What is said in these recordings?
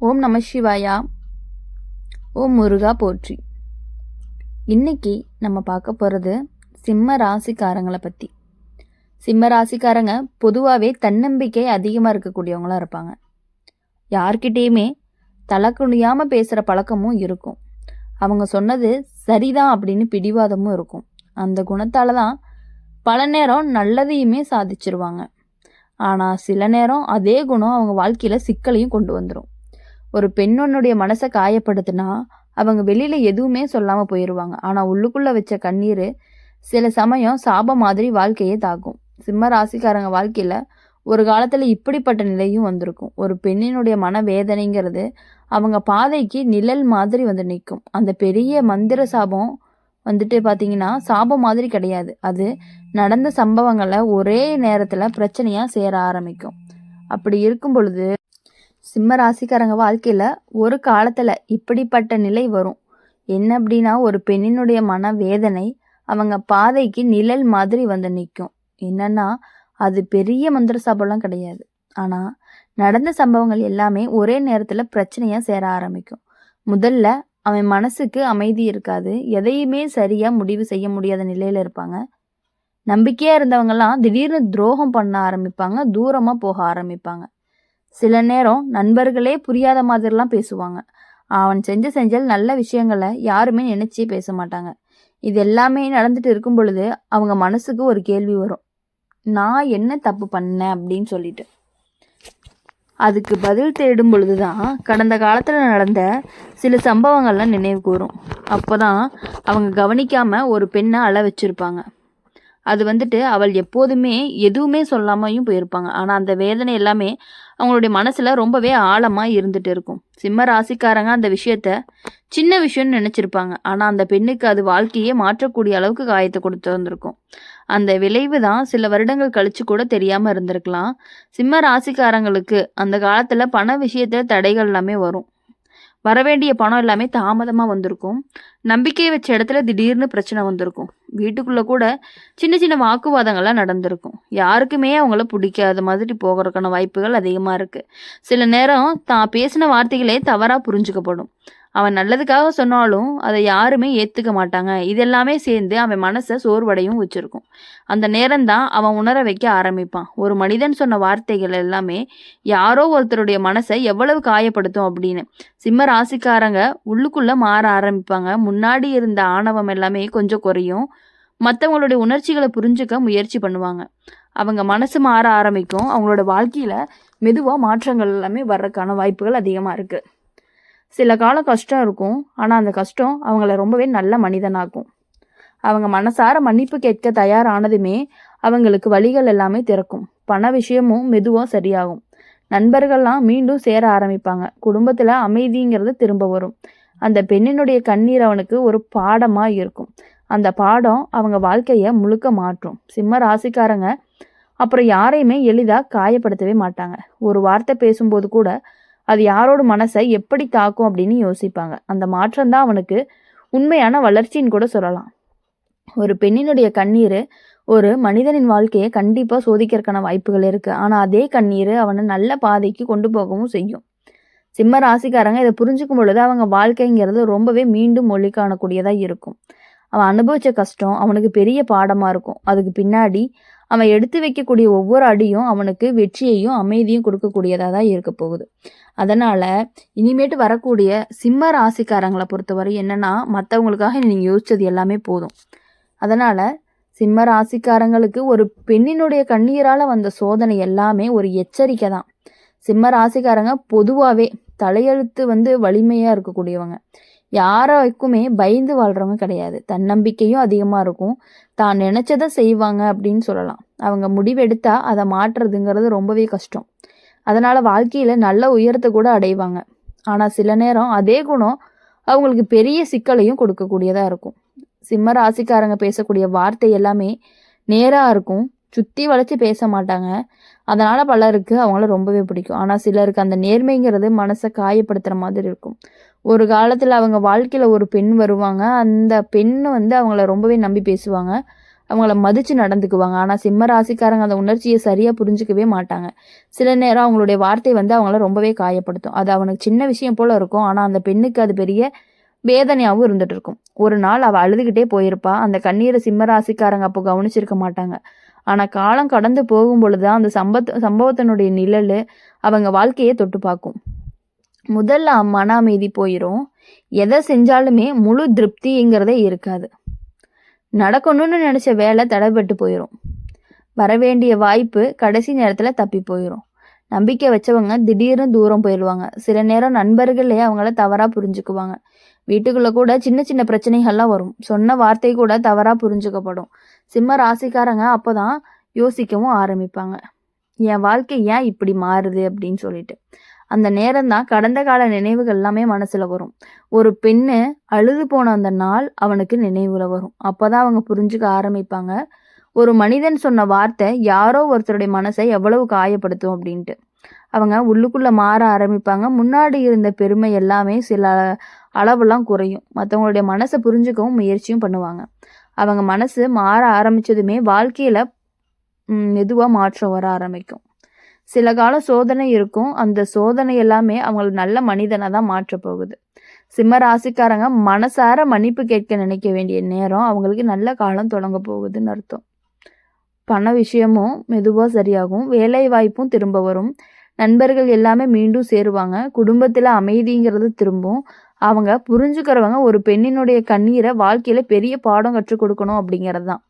ஓம் நம சிவாயா. ஓம் முருகா போற்றி. இன்னைக்கு நம்ம பார்க்க போகிறது சிம்ம ராசிக்காரங்களை பற்றி. சிம்ம ராசிக்காரங்க பொதுவாகவே தன்னம்பிக்கை அதிகமாக இருக்கக்கூடியவங்களாக இருப்பாங்க. யார்கிட்டேயுமே தலை குனியாமல் பேசுகிற பழக்கமும் இருக்கும். அவங்க சொன்னது சரிதான் அப்படின்னு பிடிவாதமும் இருக்கும். அந்த குணத்தால் தான் பல நேரம் நல்லதையுமே சாதிச்சிருவாங்க. ஆனால் சில நேரம் அதே குணம் அவங்க வாழ்க்கையில் சிக்கலையும் கொண்டு வந்துடும். ஒரு பெண்ணொன்னுடைய மனசை காயப்படுத்தினா அவங்க வெளியில் எதுவுமே சொல்லாமல் போயிடுவாங்க. ஆனால் உள்ளுக்குள்ளே வச்ச கண்ணீர் சில சமயம் சாபம் மாதிரி வாழ்க்கையே தாக்கும். சிம்ம ராசிக்காரங்க வாழ்க்கையில் ஒரு காலத்தில் இப்படிப்பட்ட நிலையும் வந்திருக்கும். ஒரு பெண்ணினுடைய மனவேதனைங்கிறது அவங்க பாதைக்கு நிழல் மாதிரி வந்து நிற்கும். அந்த பெரிய மந்திர சாபம் பார்த்தீங்கன்னா சாபம் மாதிரி கிடையாது. அது நடந்த சம்பவங்களை ஒரே நேரத்தில் பிரச்சனையாக சேர ஆரம்பிக்கும். அப்படி இருக்கும் பொழுது சிம்ம ராசிக்காரங்க வாழ்க்கையில் ஒரு காலத்தில் இப்படிப்பட்ட நிலை வரும். என்ன அப்படின்னா, ஒரு பெண்ணினுடைய மனவேதனை அவங்க பாதைக்கு நிழல் மாதிரி வந்து நிற்கும். என்னன்னா, அது பெரிய மந்திர சாபம்லாம் கிடையாது. ஆனால் நடந்த சம்பவங்கள் எல்லாமே ஒரே நேரத்தில் பிரச்சனையாக சேர ஆரம்பிக்கும். முதல்ல அவன் மனசுக்கு அமைதி இருக்காது. எதையுமே சரியாக முடிவு செய்ய முடியாத நிலையில் இருப்பாங்க. நம்பிக்கையாக இருந்தவங்கெல்லாம் திடீர்னு துரோகம் பண்ண ஆரம்பிப்பாங்க. தூரமாக போக ஆரம்பிப்பாங்க. சில நேரம் நண்பர்களே புரியாத மாதிரிலாம் பேசுவாங்க. அவன் செஞ்சல் நல்ல விஷயங்களை யாருமே நினைச்சே பேச மாட்டாங்க. இது எல்லாமே நடந்துட்டு இருக்கும் பொழுது அவங்க மனசுக்கு ஒரு கேள்வி வரும், நான் என்ன தப்பு பண்ணேன் அப்படின்னு சொல்லிட்டு. அதுக்கு பதில் தேடும் பொழுதுதான் கடந்த காலத்தில் நடந்த சில சம்பவங்கள்லாம் நினைவுக்கு வரும். அப்போதான் அவங்க கவனிக்காம ஒரு பெண்ணை அழ வச்சிருப்பாங்க. அது அவள் எப்போதுமே எதுவுமே சொல்லாமையும் போயிருப்பாங்க. ஆனால் அந்த வேதனை எல்லாமே அவங்களுடைய மனசில் ரொம்பவே ஆழமாக இருந்துட்டு இருக்கும். சிம்ம ராசிக்காரங்க அந்த விஷயத்த சின்ன விஷயம்னு நினச்சிருப்பாங்க. ஆனால் அந்த பெண்ணுக்கு அது வாழ்க்கையே மாற்றக்கூடிய அளவுக்கு காயத்தை கொடுத்து வந்திருக்கும். அந்த விளைவு தான் சில வருடங்கள் கழிச்சு கூட தெரியாமல் இருந்திருக்கலாம். சிம்ம ராசிக்காரங்களுக்கு அந்த காலத்தில் பண விஷயத்தில் தடைகள் எல்லாமே வரும். வரவேண்டிய பணம் எல்லாமே தாமதமாக வந்திருக்கும். நம்பிக்கையை வச்ச இடத்துல திடீர்னு பிரச்சனை வந்திருக்கும். வீட்டுக்குள்ளே கூட சின்ன சின்ன வாக்குவாதங்கள்லாம் நடந்திருக்கும். யாருக்குமே அவங்கள பிடிக்காத மாதிரி போகிறதுக்கான வாய்ப்புகள் அதிகமாக இருக்குது. சில நேரம் தான் பேசின வார்த்தைகளே தவறாக புரிஞ்சுக்கப்படும். அவன் நல்லதுக்காக சொன்னாலும் அதை யாருமே ஏற்றுக்க மாட்டாங்க. இதெல்லாமே சேர்ந்து அவன் மனசை சோர்வடையும் வச்சுருக்கும். அந்த நேரம்தான் அவன் உணர வைக்க ஆரம்பிப்பான். ஒரு மனிதன் சொன்ன வார்த்தைகள் எல்லாமே யாரோ ஒருத்தருடைய மனசை எவ்வளவு காயப்படுத்தும் அப்படின்னு. சிம்ம ராசிக்காரங்க உள்ளுக்குள்ளே மாற ஆரம்பிப்பாங்க. முன்னாடி இருந்த ஆணவம் எல்லாமே கொஞ்சம் குறையும். மற்றவங்களுடைய உணர்ச்சிகளை புரிஞ்சுக்க முயற்சி பண்ணுவாங்க. அவங்க மனசு மாற ஆரம்பிக்கும். அவங்களோட வாழ்க்கையில் மெதுவாக மாற்றங்கள் எல்லாமே வர்றதுக்கான வாய்ப்புகள் அதிகமாக இருக்குது. சில காலம் கஷ்டம் இருக்கும். ஆனால் அந்த கஷ்டம் அவங்கள ரொம்பவே நல்ல மனிதனாக்கும். அவங்க மனசார மன்னிப்பு கேட்க தயாரானதுமே அவங்களுக்கு வழிகள் எல்லாமே திறக்கும். பண விஷயமும் மெதுவாக சரியாகும். நண்பர்கள்லாம் மீண்டும் சேர ஆரம்பிப்பாங்க. குடும்பத்தில் அமைதிங்கிறது திரும்ப வரும். அந்த பெண்ணினுடைய கண்ணீர் அவனுக்கு ஒரு பாடமாக இருக்கும். அந்த பாடம் அவங்க வாழ்க்கையை முழுக்க மாற்றும். சிம்ம ராசிக்காரங்க அப்புறம் யாரையுமே எளிதாக காயப்படுத்தவே மாட்டாங்க. ஒரு வார்த்தை பேசும்போது கூட அது யாரோட மனசை எப்படி தாக்கும் அப்படின்னு யோசிப்பாங்க. அந்த மாற்றம்தான் அவனுக்கு உண்மையான வளர்ச்சின்னு கூட சொல்லலாம். ஒரு பெண்ணினுடைய கண்ணீர் ஒரு மனிதனின் வாழ்க்கையை கண்டிப்பாக சோதிக்கிறதுக்கான வாய்ப்புகள் இருக்குது. ஆனால் அதே கண்ணீர் அவனை நல்ல பாதைக்கு கொண்டு போகவும் செய்யும். சிம்ம ராசிக்காரங்க இதை புரிஞ்சுக்கும் பொழுது அவங்க வாழ்க்கைங்கிறது ரொம்பவே மீண்டும் மொழி காணக்கூடியதாக இருக்கும். அவன் அனுபவித்த கஷ்டம் அவனுக்கு பெரிய பாடமாக இருக்கும். அதுக்கு பின்னாடி அவன் எடுத்து வைக்கக்கூடிய ஒவ்வொரு அடியும் அவனுக்கு வெற்றியையும் அமைதியும் கொடுக்கக்கூடியதாக தான் இருக்க போகுது. அதனால் இனிமேட்டு வரக்கூடிய சிம்ம ராசிக்காரங்களை பொறுத்தவரை என்னென்னா, மற்றவங்களுக்காக நீங்கள் யோசித்தது எல்லாமே போதும். அதனால் சிம்ம ராசிக்காரங்களுக்கு ஒரு பெண்ணினுடைய கண்ணீரால் வந்த சோதனை எல்லாமே ஒரு எச்சரிக்கை தான். சிம்ம ராசிக்காரங்க பொதுவாகவே தலையெழுத்து வலிமையாக இருக்கக்கூடியவங்க. யாருக்குமே பயந்து வாழ்கிறவங்க கிடையாது. தன்னம்பிக்கையும் அதிகமாக இருக்கும். தான் நினச்சதை செய்வாங்க அப்படின்னு சொல்லலாம். அவங்க முடிவெடுத்தா அதை மாற்றுறதுங்கிறது ரொம்பவே கஷ்டம். அதனால் வாழ்க்கையில் நல்ல உயரத்தை கூட அடைவாங்க. ஆனால் சில நேரம் அதே குணம் அவங்களுக்கு பெரிய சிக்கலையும் கொடுக்கக்கூடியதாக இருக்கும். சிம்ம ராசிக்காரங்க பேசக்கூடிய வார்த்தை எல்லாமே நேராக இருக்கும். சுற்றி வளைச்சி பேச மாட்டாங்க. அதனால் பலருக்கு அவங்கள ரொம்பவே பிடிக்கும். ஆனால் சிலருக்கு அந்த நேர்மைங்கிறது மனசை காயப்படுத்துகிற மாதிரி இருக்கும். ஒரு காலத்தில் அவங்க வாழ்க்கையில் ஒரு பெண் வருவாங்க. அந்த பெண் அவங்கள ரொம்பவே நம்பி பேசுவாங்க. அவங்கள மதித்து நடந்துக்குவாங்க. ஆனால் சிம்ம ராசிக்காரங்க அந்த உணர்ச்சியை சரியாக புரிஞ்சிக்கவே மாட்டாங்க. சில நேரம் அவங்களுடைய வார்த்தை அவங்கள ரொம்பவே காயப்படுத்தும். அது அவனுக்கு சின்ன விஷயம் போல் இருக்கும், ஆனால் அந்த பெண்ணுக்கு அது பெரிய வேதனையாகவும் இருந்துட்டு இருக்கும். ஒரு நாள் அவள் அழுதுகிட்டே போயிருப்பா. அந்த கண்ணீரை சிம்ம ராசிக்காரங்க அப்போ கவனிச்சிருக்க மாட்டாங்க. ஆனால் காலம் கடந்து போகும் பொழுதுதான் அந்த சம்பவத்தினுடைய நிழல் அவங்க வாழ்க்கையை தொட்டு பார்க்கும். முதல்ல மன அமைதி போயிடும். எதை செஞ்சாலுமே முழு திருப்திங்கிறதே இருக்காது. நடக்கணும்னு நினச்ச வேலை தடைபட்டு போயிடும். வரவேண்டிய வாய்ப்பு கடைசி நேரத்தில் தப்பி போயிடும். நம்பிக்கை வச்சவங்க திடீர்னு தூரம் போயிடுவாங்க. சில நேரம் நண்பர்களே அவங்கள தவறாக புரிஞ்சுக்குவாங்க. வீட்டுக்குள்ளே கூட சின்ன சின்ன பிரச்சனைகள்லாம் வரும். சொன்ன வார்த்தை கூட தவறாக புரிஞ்சுக்கப்படும். சிம்ம ராசிக்காரங்க அப்போ தான் யோசிக்கவும் ஆரம்பிப்பாங்க, என் வாழ்க்கை ஏன் இப்படி மாறுது அப்படின்னு சொல்லிட்டு. அந்த நேரம் தான் கடந்த கால நினைவுகள் எல்லாமே மனசில் வரும். ஒரு பெண்ணு அழுது போன அந்த நாள் அவனுக்கு நினைவுல வரும். அப்போ தான் அவங்க புரிஞ்சுக்க ஆரம்பிப்பாங்க, ஒரு மனிதன் சொன்ன வார்த்தை யாரோ ஒருத்தருடைய மனசை எவ்வளவு காயப்படுத்தும் அப்படின்ட்டு. அவங்க உள்ளுக்குள்ளே மாற ஆரம்பிப்பாங்க. முன்னாடி இருந்த பெருமை எல்லாமே சில அளவுலாம் குறையும். மற்றவங்களுடைய மனசை புரிஞ்சுக்கவும் முயற்சியும் பண்ணுவாங்க. அவங்க மனசு மாற ஆரம்பித்ததுமே வாழ்க்கையில் மெதுவாக மாற்றம் வர ஆரம்பிக்கும். சில கால சோதனை இருக்கும். அந்த சோதனை எல்லாமே அவங்களுக்கு நல்ல மனிதனாக தான் மாற்ற போகுது. சிம்ம ராசிக்காரங்க மனசார மன்னிப்பு கேட்க நினைக்க வேண்டிய நேரம் அவங்களுக்கு நல்ல காலம் தொடங்க போகுதுன்னு அர்த்தம். பண விஷயமும் மெதுவாக சரியாகும். வேலை வாய்ப்பும் திரும்ப வரும். நண்பர்கள் எல்லாமே மீண்டும் சேருவாங்க. குடும்பத்தில் அமைதிங்கிறது திரும்பும். அவங்க புரிஞ்சுக்கிறவங்க ஒரு பெண்ணினுடைய கண்ணீரை வாழ்க்கையில் பெரிய பாடம் கற்றுக் கொடுக்கணும் அப்படிங்கிறது தான்.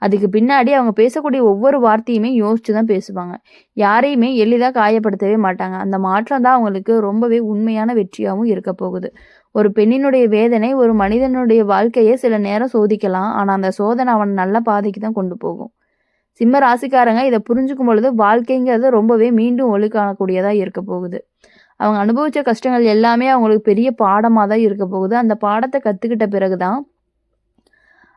அதுக்கு பின்னாடி அவங்க பேசக்கூடிய ஒவ்வொரு வார்த்தையுமே யோசிச்சு தான் பேசுவாங்க. யாரையுமே எளிதாக காயப்படுத்தவே மாட்டாங்க. அந்த மாற்றம் தான் அவங்களுக்கு ரொம்பவே உண்மையான வெற்றியாகவும் இருக்க போகுது. ஒரு பெண்ணினுடைய வேதனை ஒரு மனிதனுடைய வாழ்க்கையை சில நேரம் சோதிக்கலாம். ஆனால் அந்த சோதனை அவன் நல்ல பாதைக்கு தான் கொண்டு போகும். சிம்ம ராசிக்காரங்க இதை புரிஞ்சுக்கும் பொழுது வாழ்க்கைங்கிறது ரொம்பவே மீண்டும் ஒளி காணக்கூடியதாக இருக்க போகுது. அவங்க அனுபவித்த கஷ்டங்கள் எல்லாமே அவங்களுக்கு பெரிய பாடமாக தான் இருக்க போகுது. அந்த பாடத்தை கற்றுக்கிட்ட பிறகு தான்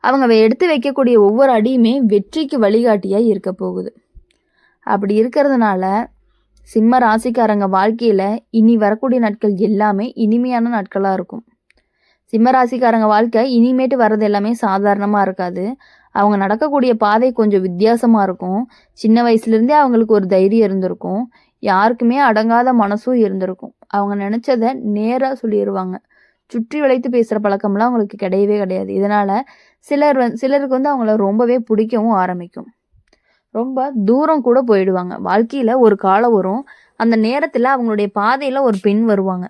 அவங்க எடுத்து வைக்கக்கூடிய ஒவ்வொரு அடியுமே வெற்றிக்கு வழிகாட்டியாக இருக்க போகுது. அப்படி இருக்கிறதுனால சிம்ம ராசிக்காரங்க வாழ்க்கையில் இனி வரக்கூடிய நாட்கள் எல்லாமே இனிமையான நாட்களாக இருக்கும். சிம்ம ராசிக்காரங்க வாழ்க்கை இனிமேட்டு வர்றது எல்லாமே சாதாரணமாக இருக்காது. அவங்க நடக்கக்கூடிய பாதை கொஞ்சம் வித்தியாசமாக இருக்கும். சின்ன வயசுலேருந்தே அவங்களுக்கு ஒரு தைரியம் இருந்திருக்கும். யாருக்குமே அடங்காத மனசும் இருந்திருக்கும். அவங்க நினச்சதை நேராக சொல்லிடுவாங்க. சுற்றி வளைத்து பேசுகிற பழக்கம்லாம் அவங்களுக்கு கிடையவே கிடையாது. இதனால் சிலருக்கு அவங்கள ரொம்பவே பிடிக்கவும் ஆரம்பிக்கும். ரொம்ப தூரம் கூட போயிடுவாங்க. வாழ்க்கையில் ஒரு காலம் வரும். அந்த நேரத்தில் அவங்களுடைய பாதையில் ஒரு பெண் வருவாங்க.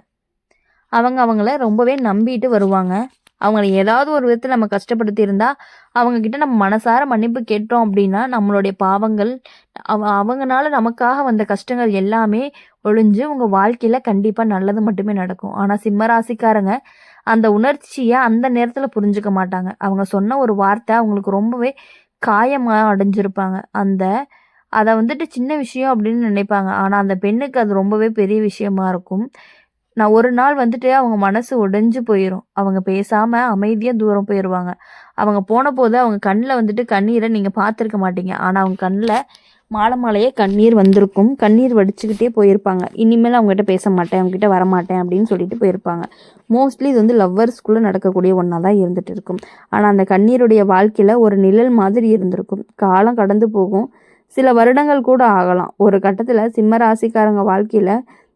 அவங்கள ரொம்பவே நம்பிட்டு வருவாங்க. அவங்கள ஏதாவது ஒரு விதத்தில் நம்ம கஷ்டப்படுத்தி இருந்தால் அவங்கக்கிட்ட நம்ம மனசார மன்னிப்பு கேட்டோம் அப்படின்னா நம்மளுடைய பாவங்கள் அவங்கனால நமக்காக வந்த கஷ்டங்கள் எல்லாமே ஒழிஞ்சு உங்கள் வாழ்க்கையில் கண்டிப்பாக நல்லது மட்டுமே நடக்கும். ஆனால் சிம்மராசிக்காரங்க அந்த உணர்ச்சியை அந்த நேரத்தில் புரிஞ்சுக்க மாட்டாங்க. அவங்க சொன்ன ஒரு வார்த்தை அவங்களுக்கு ரொம்பவே காயமாக அடைஞ்சிருப்பாங்க. அதை சின்ன விஷயம் அப்படின்னு நினைப்பாங்க. ஆனால் அந்த பெண்ணுக்கு அது ரொம்பவே பெரிய விஷயமா இருக்கும். நான் ஒரு நாள் அவங்க மனசு உடைஞ்சு போயிடும். அவங்க பேசாமல் அமைதியாக தூரம் போயிடுவாங்க. அவங்க போன போது அவங்க கண்ணில் கண்ணீரை நீங்கள் பார்த்துருக்க மாட்டீங்க. ஆனால் அவங்க கண்ணில் மாலையே கண்ணீர் வந்திருக்கும். கண்ணீர் வடிச்சுக்கிட்டே போயிருப்பாங்க. இனிமேல் அவங்ககிட்ட பேச மாட்டேன், அவங்ககிட்ட வரமாட்டேன் அப்படின்னு சொல்லிட்டு போயிருப்பாங்க. மோஸ்ட்லி இது லவ்வர்ஸ்குள்ளே நடக்கக்கூடிய ஒன்றா தான் இருந்துகிட்டு இருக்கும். ஆனால் அந்த கண்ணீருடைய வாழ்க்கையில் ஒரு நிழல் மாதிரி இருந்திருக்கும். காலம் கடந்து போகும். சில வருடங்கள் கூட ஆகலாம். ஒரு கட்டத்தில் சிம்ம ராசிக்காரங்க வாழ்க்கையில்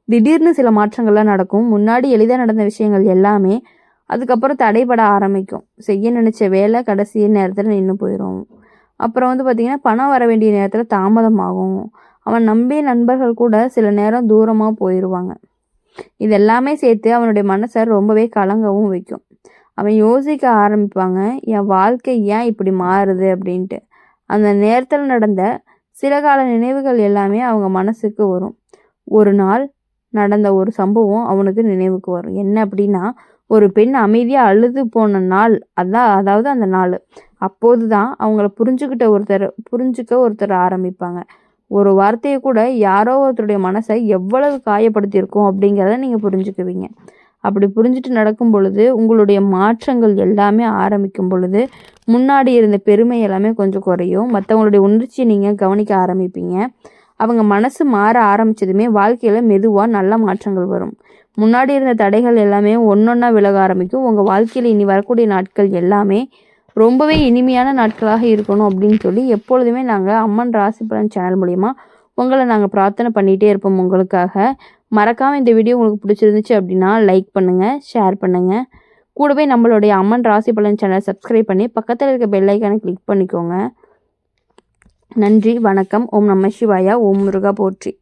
திடீர்னு சில மாற்றங்கள்லாம் நடக்கும். முன்னாடி எளிதாக நடந்த விஷயங்கள் எல்லாமே அதுக்கப்புறம் தடைபட ஆரம்பிக்கும். செய்ய நினச்ச வேலை கடைசி நேரத்தில் நின்று போயிடும். அப்புறம் பார்த்திங்கன்னா பணம் வர வேண்டிய நேரத்தில் தாமதமாகும். அவன் நம்பிய நண்பர்கள் கூட சில நேரம் தூரமாக போயிடுவாங்க. இதெல்லாமே சேர்த்து அவனுடைய மனசை ரொம்பவே கலங்கவும் வைக்கும். அவன் யோசிக்க ஆரம்பிப்பாங்க, என் வாழ்க்கை ஏன் இப்படி மாறுது அப்படின்ட்டு. அந்த நேரத்தில் நடந்த சில கால நினைவுகள் எல்லாமே அவங்க மனசுக்கு வரும். ஒரு நாள் நடந்த ஒரு சம்பவம் அவனுக்கு நினைவுக்கு வரும். என்ன அப்படின்னா, ஒரு பெண் அமைதியாக அழுது போன நாள். அதாவது அந்த நாள். அப்போது தான் அவங்கள புரிஞ்சுக்க ஒருத்தர் ஆரம்பிப்பாங்க. ஒரு வார்த்தையை கூட யாரோ ஒருத்தருடைய மனசை எவ்வளவு காயப்படுத்தியிருக்கோம் அப்படிங்கிறத நீங்கள் புரிஞ்சுக்குவீங்க. அப்படி புரிஞ்சுட்டு நடக்கும் பொழுது உங்களுடைய மாற்றங்கள் எல்லாமே ஆரம்பிக்கும் பொழுது முன்னாடி இருந்த பெருமை எல்லாமே கொஞ்சம் குறையும். மற்றவங்களுடைய உணர்ச்சியை நீங்கள் கவனிக்க ஆரம்பிப்பீங்க. அவங்க மனசு மாற ஆரம்பித்ததுமே வாழ்க்கையில் மெதுவாக நல்ல மாற்றங்கள் வரும். முன்னாடி இருந்த தடைகள் எல்லாமே ஒன்றொன்னா விலக ஆரம்பிக்கும். உங்கள் வாழ்க்கையில் இனி வரக்கூடிய நாட்கள் எல்லாமே ரொம்பவே இனிமையான நாட்களாக இருக்கணும் அப்படின்னு சொல்லி எப்பொழுதுமே நாங்கள் அம்மன் ராசி பலன் சேனல் மூலிமா உங்களை நாங்கள் பிரார்த்தனை பண்ணிகிட்டே இருப்போம் உங்களுக்காக. மறக்காமல் இந்த வீடியோ உங்களுக்கு பிடிச்சிருந்துச்சு அப்படின்னா லைக் பண்ணுங்கள், ஷேர் பண்ணுங்கள். கூடவே நம்மளுடைய அம்மன் ராசி பலன் சேனல் சப்ஸ்கிரைப் பண்ணி பக்கத்தில் இருக்க பெல் ஐக்கானை கிளிக் பண்ணிக்கோங்க. நன்றி, வணக்கம். ஓம் நம சிவாயா. ஓம் முருகா போற்றி.